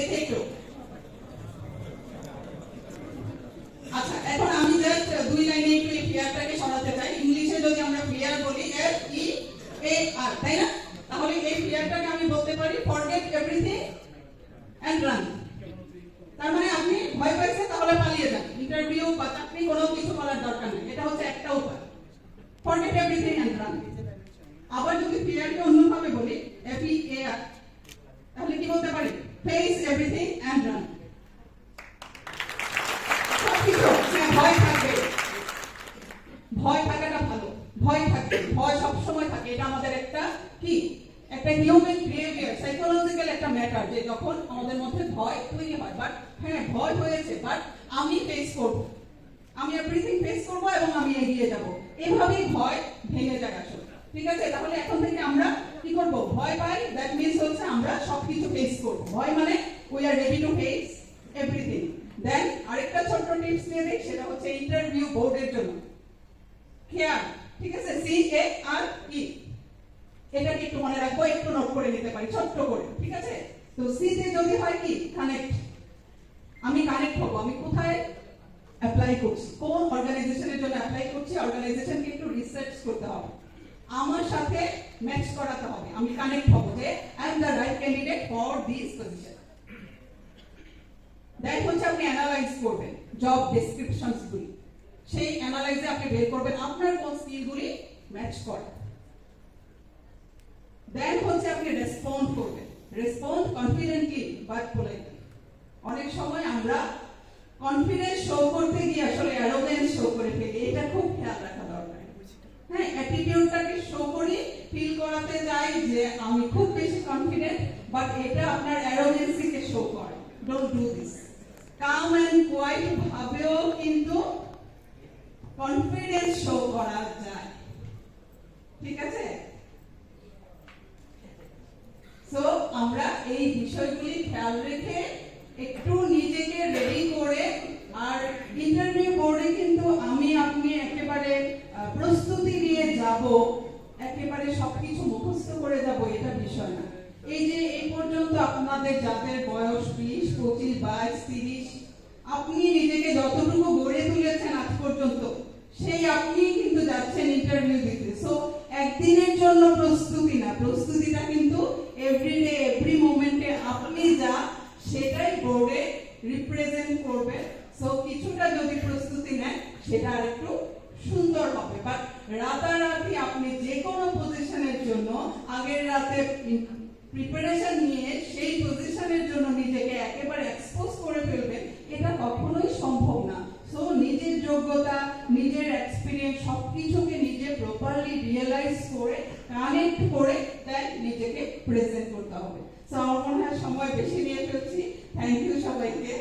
দেখে একটু। আচ্ছা, এখন আমি জাস্ট দুই লাইনে একটু এই ফিয়ারটাকে সরাতে চাই। ইংলিশে যদি আমরা ফিয়ার বলি FEAR, তাই না? তাহলে এই ফিয়ারটাকে আমি বলতে পারি ফরগেট এভরিথিং এন্ড রান। তার মানে আপনি ভয় পাইছেন, তাহলে পালিয়ে যান, ইন্টারভিউ বা চাকরি কোনো কিছু করার দরকার নেই। এটা হচ্ছে একটা উপায়, ফরগেট এভরিথিং এন্ড রান। আবার যদি ফিয়ারকে অন্যভাবে বলি FEAR, তাহলে কি বলতে পারি? Face everything and run. ভয় থাকবে, ভয় থাকাটা ভালো, ভয় থাকবে, ভয় সবসময় থাকে। এটা আমাদের একটা কি, একটা হিউম্যান বিহেভিয়ার, সাইকোলজিক্যাল একটা ম্যাটার, যে যখন আমাদের মধ্যে ভয় তৈরি হয়। বাট হ্যাঁ, ভয় হয়েছে, বাট আমি ফেস করব, আমি এভরিথিং ফেস করব এবং আমি এগিয়ে যাব। এভাবেই ভয় ভেঙে যায় আসলে। ঠিক আছে? তাহলে এখন থেকে আমরা কি করব? ভয় পাই, দ্যাট মিন্স হচ্ছে আমরা সবকিছু ফেস করব। ভয় মানে we are ready to face everything. Then আরেকটা ছোট্ট টিপস দিয়ে দিই, সেটা হচ্ছে ইন্টারভিউ বোর্ডের জন্য কেয়ার। ঠিক আছে? CARE, এটাকে একটু মনে রাখবো, একটু নোট করে নিতে পারি ছোট্ট করে। ঠিক আছে? তো সি তে যদি হয় কি, কানেক্ট, আমি কানেক্ট হব, আমি কোথায় অ্যাপ্লাই করছি, কোন অর্গানাইজেশনের জন্য অ্যাপ্লাই করছি, অর্গানাইজেশনকে একটু রিসার্চ করতে হবে, আমার সাথে ম্যাচ করাতে হবে, আমি কানেক্ট হব যে I am the right candidate for this position. Then হচ্ছে আপনি অ্যানালাইজ করবেন জব ডেসক্রিপশনস গুলি, সেই অ্যানালাইজে আপনি বের করবেন আপনার কোন স্কিলগুলি ম্যাচ করে। দেন হচ্ছে আপনি রেসপন্ড করবেন, রেসপন্ড কনফিডেন্টলি বাট পোলাইটলি। অনেক সময় আমরা কনফিডেন্স শো করতে গিয়ে আসলে অ্যারোগেন্স শো করে ফেলি, এটা খুব খেয়াল রাখা দরকার। হ্যাঁ, অ্যাটিটিউডটাকে শো করি, ফিল করাতে চাই যে আমি খুব বেশি কনফিডেন্ট, বাট এটা আপনার অ্যারোগেন্সিকে শো করে। Don't do this. Come and quiet ভাবেও কিন্তু কনফিডেন্স শো করা যায়। ঠিক আছে? সো আমরা এই বিষয়গুলি খেয়াল রেখে একটু নিজেকে রেডি করে, আর ইন্টারভিউ বোর্ডে কিন্তু আপনি একেবারে প্রস্তুতি নিয়ে যাব, একেবারে সবকিছু মুখস্থ করে যাব, এটা বিষয় না। এই যে এই পর্যন্ত আপনাদের যাদের বয়স 20, 25, 22, 30, আপনি নিজেকে যতটুকু গড়ে তুলেছেন আজ পর্যন্ত, সেই আপনি কিন্তু যাচ্ছেন ইন্টারভিউ দিতে। সো একদিনের জন্য প্রস্তুতি না, প্রস্তুতিটা কিন্তু এভরিডে, এভরি মোমেন্টে আপনি যা সেটাই বোর্ডে রিপ্রেজেন্ট করবে। সো কিছুটা যদি প্রস্তুতি নেন, সেটা আর একটু সুন্দর হবে। বাট রাতারাতি আপনি যে কোনো পজিশনের জন্য আগের রাতে প্রিপারেশন নিয়ে সেই পজিশনের জন্য নিজেকে একেবারে এক্সপোজ করে ফেলবেন, এটা কখনোই সম্ভব না। সো নিজের যোগ্যতা, নিজের এক্সপেরিয়েন্স সবকিছুকে নিজে প্রপারলি রিয়েলাইজ করে, কানেক্ট করে দেন নিজেকে প্রেজেন্ট করতে হবে। সো আমার মনে হয় সময় বেশি নিয়ে ফেলছি। থ্যাংক ইউ সবাইকে।